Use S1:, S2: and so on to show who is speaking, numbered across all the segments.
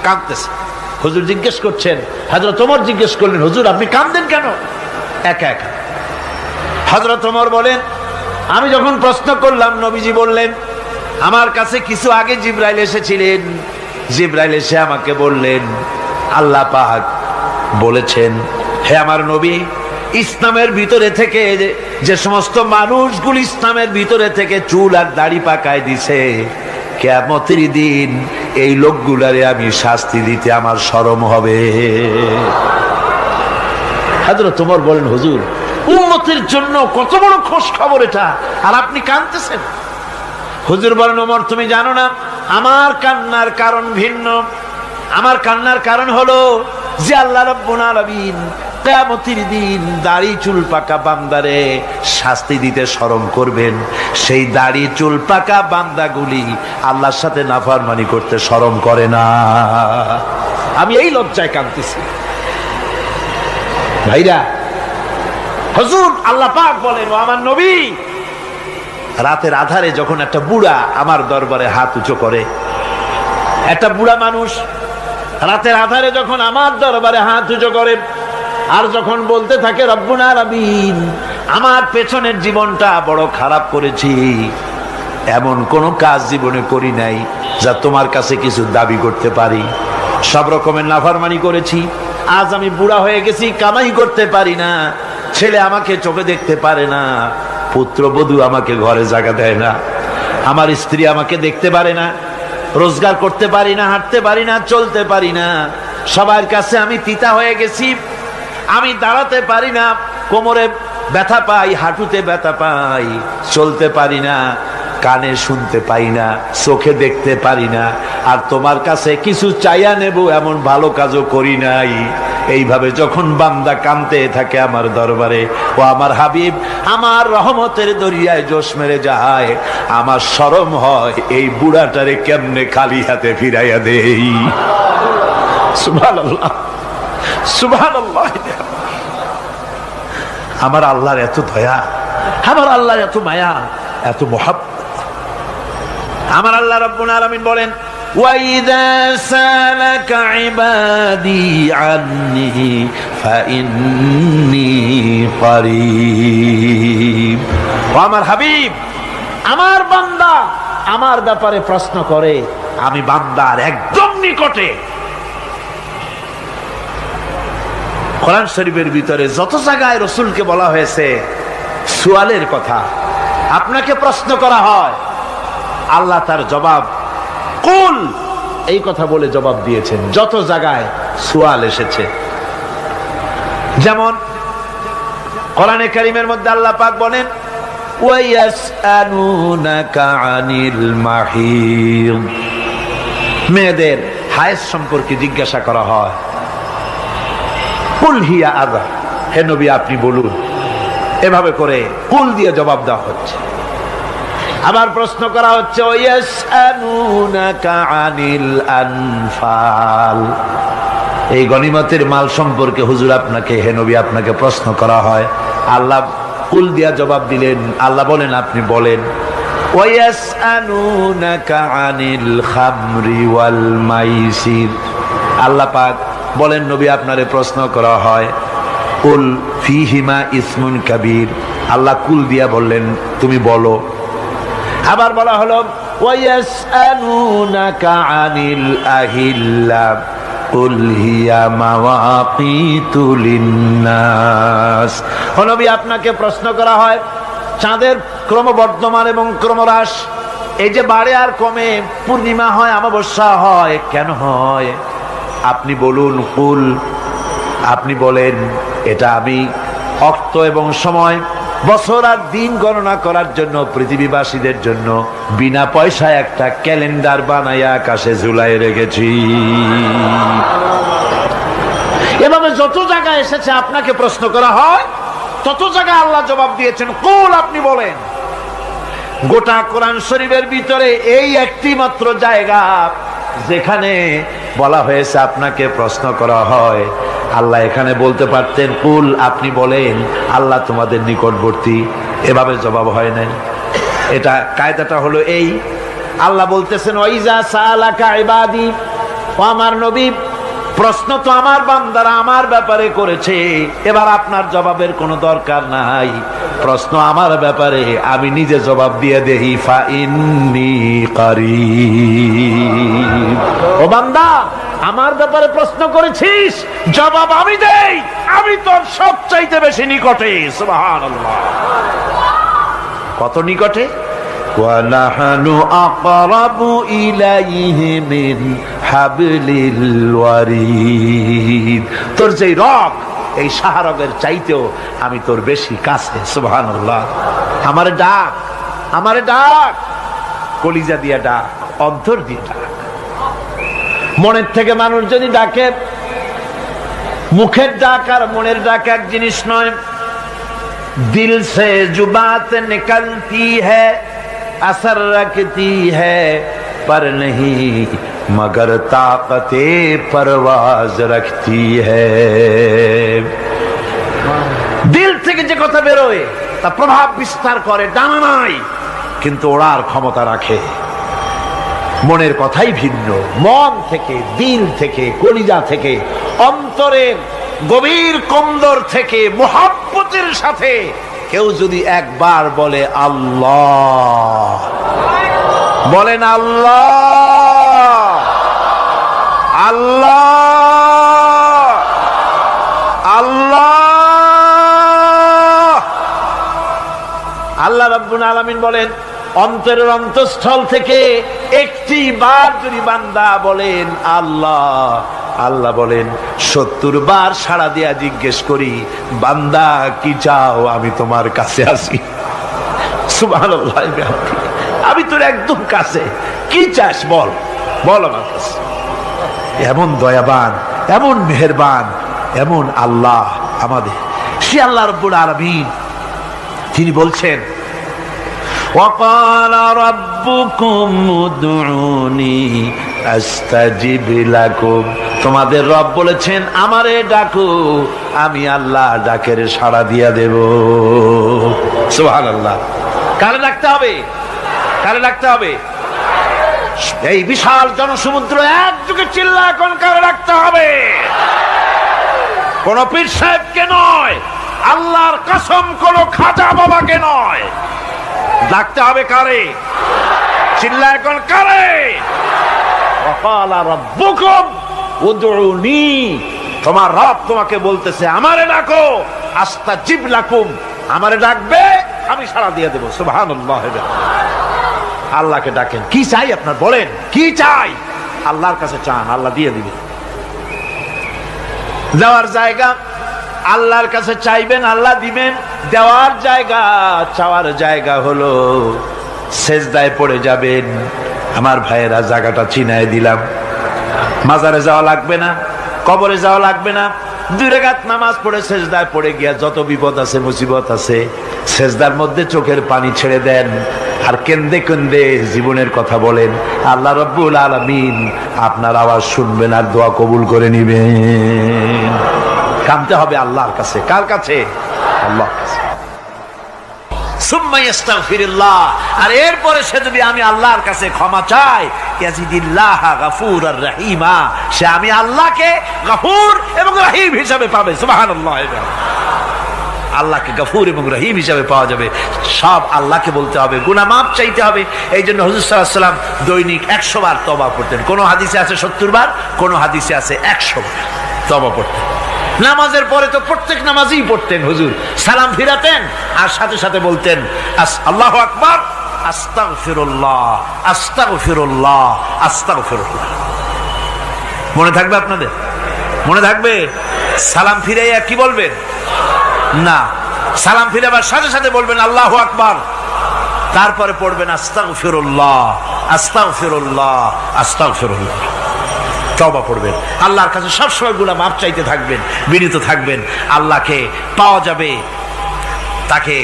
S1: কাঁদতেছে। হুজুর জিজ্ঞেস করছেন, হযরত ওমর জিজ্ঞেস করলেন, হুজুর আপনি কাঁদেন কেন একা একা? হযরত ওমর বলেন, আমি যখন প্রশ্ন করলাম নবীজি বললেন, আমার কাছে কিছু আগে জিবরাইল এসেছিলেন। জিবরাইল এসে আমাকে বললেন, আল্লাহ পাক বলেছেন, হে আমার নবী, ইসলামের ভিতরে থেকে যে সমস্ত মানুষগুলো ইসলামের ভিতরে থেকে চুল আর দাড়ি পাকায় দিছে, কিয়ামতের দিন এই লোকগুলারে আমি শাস্তি দিতে আমার শরম হবে। হযরত ওমর বলেন, হুজুর উম্মতের জন্য কত বড় খোঁজ খবর এটা, আর আপনি কাঁদতেছেন। হুজুর বলেন, ওমর তুমি জানো না আমার কান্নার কারণ ভিন্ন। আমার কান্নার কারণ হলো যে আল্লাহ রাব্বুল আলামিন কিয়ামতের দিন দাড়ি চুল পাকা বান্দারে শাস্তি দিতে শরম করবেন। সেই দাড়ি চুল পাকা বান্দাগুলি আল্লাহর সাথে নাফরমানি করতে শরম করে না। আমি এই লজ্জায় কাঁদতেছি। ভাইরা, হুজুর আল্লাহ পাক বলেন, ও আমার নবী, রাতের আধারে যখন একটা বুড়া আমার দরবারে হাত উঁচু করে, একটা বুড়া মানুষ রাতের আধারে যখন আমার দরবারে হাত উঁচু করে আর যখন বলতে থাকে, রব্বুল আলামিন আমার পেছনের জীবনটা বড় খারাপ করেছি, এমন কোন কাজ জীবনে করি নাই যা তোমার কাছে কিছু দাবি করতে পারি, সব রকমের নাফরমানি করেছি, আজ আমি বুড়া হয়ে গেছি, কামাই করতে পারি না, ছেলে আমাকে চোখে দেখতে পারে না, পুত্রবধূ আমাকে ঘরে জায়গা দেয় না, আমার স্ত্রী আমাকে দেখতে পারে না, রোজগার করতে পারি না, হাঁটতে পারি না, চলতে পারি না, সবার কাছে আমি তিতা হয়ে গেছি, আমি দাঁড়াতে পারি না, কোমরে ব্যথা পাই, হাঁটুতে ব্যথা পাই, চলতে পারি না, কানে শুনতে পাই না, চোখে দেখতে পারি না, আর তোমার কাছে কিছু চাইয়া নেব এমন ভালো কাজও করি নাই। এইভাবে যখন বান্দা কাঁদতে থাকে আমার দরবারে, ও আমার হাবিব আমার রহমতের দরিয়ায় জোশ মেরে যায়, আমার শরম হয় এই বুড়াটারে কেমনে খালি হাতে ফিরাইয়া দেই। সুবহানাল্লাহ, সুবহানাল্লাহ। আমার আল্লাহর এত দয়া, আমার আল্লাহর এত মায়া, এত মহব্বত। আমার আল্লাহ রাব্বুল আলামিন বলেন, وَإِذَا سَأَلَكَ عِبَادِي عَنِّي فَإِنِّي قَرِيبٌ। আমার হাবিব, আমার বান্দা আমার ব্যাপারে প্রশ্ন করে, আমি বান্দার একদম নিকটে। কোরআন শরীফের ভিতরে যত জায়গায় রাসূলকে বলা হয়েছে সুয়ালের কথা, আপনাকে প্রশ্ন করা হয়, আল্লাহ তার জবাব কুল এই কথা বলে জবাব দিয়েছেন। যত জায়গায় সুয়াল এসেছে, যেমন কোরআনে কারীমের মধ্যে আল্লাহ পাক বলেন, ওয়ায়াসআলুনাকা আনিল মাহিদ, মেয়েদের হায়েজ সম্পর্কে জিজ্ঞাসা করা হয়, কুল হিয়া আযা, হে নবী আপনি বলুন। এভাবে করে কুল দিয়ে জবাব দেওয়া হচ্ছে। আবার প্রশ্ন করা হচ্ছে, ওয়ায়াসআলুনাকা আনিল আনফাল, এই গনিমতের মাল সম্পর্কে হুজুর আপনাকে, হে নবী আপনাকে প্রশ্ন করা হয়। আল্লাহ কুল দিয়া জবাব দিলেন, আল্লাহ বলেন আপনি বলেন। ওয়ায়াসআলুনাকা আনিল খামরি ওয়াল মাইসির, আল্লাহ পাক বলেন নবী আপনারে প্রশ্ন করা হয়, কুল ফীহিমা ইসমুন কাবীর, আল্লাহ কুল দিয়া বললেন তুমি বলো। আবার বলা হলো, ওয়ায়াসআলুনাকা আনিল আহিল্লা কুল হিয়া মাওয়াকিতু লিন্নাস, ও নবী আপনাকে প্রশ্ন করা হয় চাঁদের ক্রমবর্ধমান এবং ক্রমহ্রাস, এই যে বাড়ে আর কমে, পূর্ণিমা হয় অমাবস্যা হয়, কেন হয় আপনি বলুন। কুল, আপনি বলেন এটা আমি অক্ত এবং সময়, বছর আর দিন গণনা করার জন্য পৃথিবীবাসীদের জন্য বিনা পয়সায় একটা ক্যালেন্ডার বানাইয়া আকাশে ঝুলাই রেখেছি। এভাবে যত জায়গায় এসেছে আপনাকে প্রশ্ন করা হয়, তত জায়গায় আল্লাহ জবাব দিয়েছেন কুল, আপনি বলেন। গোটা কোরআন শরীফের ভিতরে এই একটি মাত্র জায়গা যেখানে বলা হয়েছে আপনাকে প্রশ্ন করা হয়, আল্লাহ এখানে বলতে পারতেন কুল আপনি বলেন, আল্লাহ তোমাদের নিকটবর্তী, এভাবে জবাব হয় নাই। এটা কায়দাটা হলো এই, আল্লাহ বলতেছেন ওয়াইজা সালাকা ইবাদি, ও আমার নবী, প্রশ্ন তো আমার বান্দারা আমার ব্যাপারে করেছে, এবার আপনার জবাবের কোনো দরকার নাই। প্রশ্ন আমার ব্যাপারে, আমি নিজে জবাব দিয়ে দেই। ফা ইন্নী কারীব। ও বান্দা, আমার ব্যাপারে প্রশ্ন করেছিস, জবাব আমি দেই, আমি তোর সবচাইতে বেশি নিকটে। সুবহানাল্লাহ। কত নিকটে? وَنَحْنُ أَقْرَبُ إِلَيْهِ مِنْ حَبْلِ الْوَرِيدِ। তোর যেই রগ, এই শাহরগের চাইতেও আমি তোর বেশি কাছে। সুবহানাল্লাহ। আমারে ডাক, আমারে ডাক, কলিজা দিয়া ডাক, অন্তর দিয়ে ডাক। মনের থেকে মানুষ যদি ডাকে, মুখের ডাক আর মনের ডাক এক জিনিস নয়। দিল সে जो बात निकलती है असर रखती है पर नहीं मगर ताकते परवाज रखती है। দিল থেকে যে কথা বেরোয় তা প্রভাব বিস্তার করে, ডানা নাই কিন্তু ওড়ার ক্ষমতা রাখে। মনের কথাই ভিন্ন। মন থেকে, দিল থেকে, কলিজা থেকে, অন্তরের গভীর কন্দর থেকে মুহাব্বতের সাথে কেউ যদি একবার বলে আল্লাহ, বলেন আল্লাহ, আল্লাহ, আল্লাহ, আল্লাহ রাব্বুল আলামিন বলেন, অন্তরের অন্তঃস্থল থেকে একটি বার যদি বান্দা বলেন আল্লাহ, আল্লাহ বলেন 70 বার সাড়া দিয়া জিজ্ঞেস করি, বান্দা কি চাও, আমি তোমার কাছে আছি। সুবহানাল্লাহ। আমি তোর একদম কাছে, কি চাস বল, বল আমার কাছে। এমন দয়াবান, এমন মেহেরবান, এমন আল্লাহ আমাদের। সে আল্লাহ রাব্বুল আলামিন, তিনি বলছেন وقال ربكم ادعوني استجب لكم। তোমাদের রব বলেছেন আমারে ডাকো, আমি আল্লাহ ডাকের সাড়া দিয়া দেব। সুবহানাল্লাহ। কারে ডাকতে হবে? কারে ডাকতে হবে? এই বিশাল জনসমুদ্র একযোগে চিল্লা এখন কারে ডাকতে হবে? কোন পীর সাহেবকে নয়, আল্লাহর কসম কোন খাজা বাবাকে নয়, ডাকতে হবে কারে? চিল্লা এখন কারে? ওয়াকালা রাব্বুকুম উদউনি। তোমার রব তোমাকে বলতেছে আমারে ডাকো, আস্তাজিব লাকুম, আমারে ডাকবে আমি সাড়া দিয়ে দেব। সুবহানাল্লাহ। আল্লাহকে ডাকেন। কি চাই আপনার বলেন, কি চাই? আল্লাহর কাছে চান, আল্লাহ দিয়ে দিবে। যাওয়ার জায়গা আল্লাহর কাছে চাইবেন, আল্লাহ দিবেন। দেওয়ার জায়গা, চাওয়ার জায়গা হলো সেজদায় পড়ে যাবেন। আমার ভাইয়েরা, জায়গাটা চিনায় দিলাম। মাজারে যাওয়া লাগবে না, কবরে যাওয়া লাগবে না। 2 রাকাত নামাজ পড়ে সেজদায় পড়ে গিয়া যত বিপদ আছে, মুসিবত আছে, সেজদার মধ্যে চোখের পানি ছেড়ে দেন আর কেন্দে কেন্দে জীবনের কথা বলেন। আল্লাহ রাব্বুল আলামিন আপনার আওয়াজ শুনবেন আর দোয়া কবুল করে নিবেন। কাঁদতে হবে আল্লাহর কাছে। কার কাছে? আল্লাহর কাছে। সুম্মা ইস্তাগফিরুল্লাহ। আর এরপরে সে যদি আমি আল্লাহর কাছে ক্ষমা চাই, ইয়াজিদিল্লাহ গফুরার রহিমা, সে আমি আল্লাহকে গফুর এবং রহিম হিসাবে পাবে। সুবহানাল্লাহ। আল্লাহকে গফুর এবং রহিম হিসাবে পাওয়া যাবে। সব আল্লাহকে বলতে হবে, গুনাহ মাফ চাইতে হবে। এই জন্য হুজুর সাল্লাল্লাহু আলাইহি ওয়াসাল্লাম দৈনিক 100 বার তওবা পড়তেন। কোন হাদিসে আছে 70 বার, কোন হাদিসে আছে 100 বার তওবা পড়তেন। নামাজের পরে তো প্রত্যেক নামাজই পড়তেন হুজুর, সালাম ফিরাতেন আর সাথে সাথে বলতেন আল্লাহু আকবার, আস্তাগফিরুল্লাহ, আস্তাগফিরুল্লাহ, আস্তাগফিরুল্লাহ। মনে থাকবে আপনাদের? মনে থাকবে? সালাম ফিরাইয়া কি বলবেন? না, সালাম ফিরাবার সাথে সাথে বলবেন আল্লাহু আকবার, তারপরে পড়বেন আস্তাগফিরুল্লাহ, আস্তাগফিরুল্লাহ, আস্তাগফিরুল্লাহ। তওবা পড়বেন, আল্লাহর কাছে সবসময় গুনাহ মাফ চাইতে থাকবেন, বিনীত থাকবেন। আল্লাহকে পাওয়া যাবে, তাকে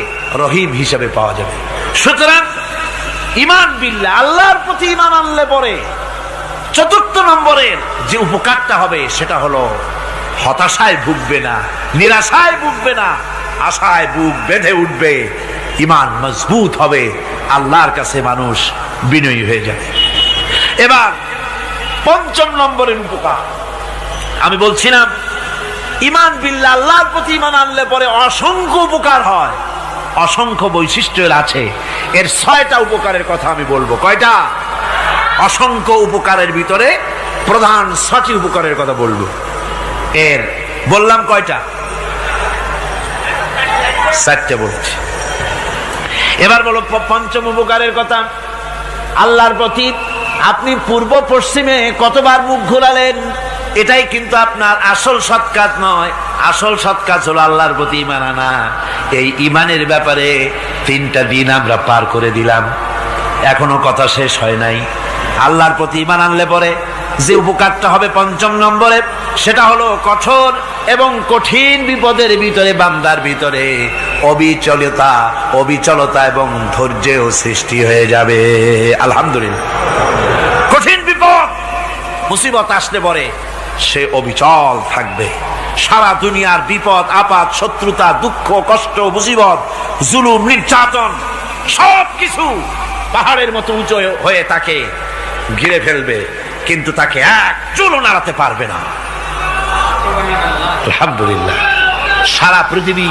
S1: রহিম হিসেবে পাওয়া যাবে। সুতরাং ঈমান বিল্লাহ, আল্লাহর প্রতি ঈমান আনলে পরে 4 নম্বরের যে উপকারটা হবে সেটা হলো হতাশায় ভুগবে না, নিরাশায় ভুগবে না, আশায় বুক বেঁধে উঠবে, ঈমান মজবুত হবে, আল্লাহর কাছে মানুষ বিনয়ী হয়ে যাবে। এবার পঞ্চম নম্বরের উপকার আমি বলছিলাম, ঈমান বিল্লাহ, আল্লাহর প্রতি ঈমান আনলে পরে অসংখ্য উপকার হয়, অসংখ্য বৈশিষ্ট্য আছে। এর 6টা উপকারের কথা আমি বলবো। কয়টা? অসংখ্য উপকারের ভিতরে প্রধান 6টি উপকারের কথা বলবো। এর বললাম কয়টা? 4টে বলছি। এবার বলো পঞ্চম উপকারের কথা। আল্লাহর প্রতি আপনি পূর্ব পশ্চিমে কতবার মুখ ঘোরালেন, এটাই কিন্তু আপনার আসল সৎ কাজ নয়। আসল সৎ কাজ হলো আল্লাহর প্রতি ঈমান আনা। এই ঈমানের ব্যাপারে 3টা দিন আমরা পার করে দিলাম, এখনো কথা শেষ হয় নাই। আল্লাহর প্রতি ঈমান আনলে পরে যে উপকারটা হবে পঞ্চম নম্বরে, সেটা হলো কঠোর এবং কঠিন বিপদের ভিতরে বান্দার ভিতরে অবিচলতা এবং ধৈর্যের সৃষ্টি হয়ে যাবে। আলহামদুলিল্লাহ। কঠিন বিপদ মুসিবত আসলে পরে সে অবিচল থাকবে। সারা দুনিয়ার বিপদ আপদ, শত্রুতা, দুঃখ, কষ্ট, মুসিবত, জুলুম, নির্যাতন সবকিছু পাহাড়ের মতো উঁচু হয়ে তাকে ঘিরে ফেলবে, কিন্তু তাকে এক চুলও নাড়াতে পারবে না। আলহামদুলিল্লাহ। সারা পৃথিবী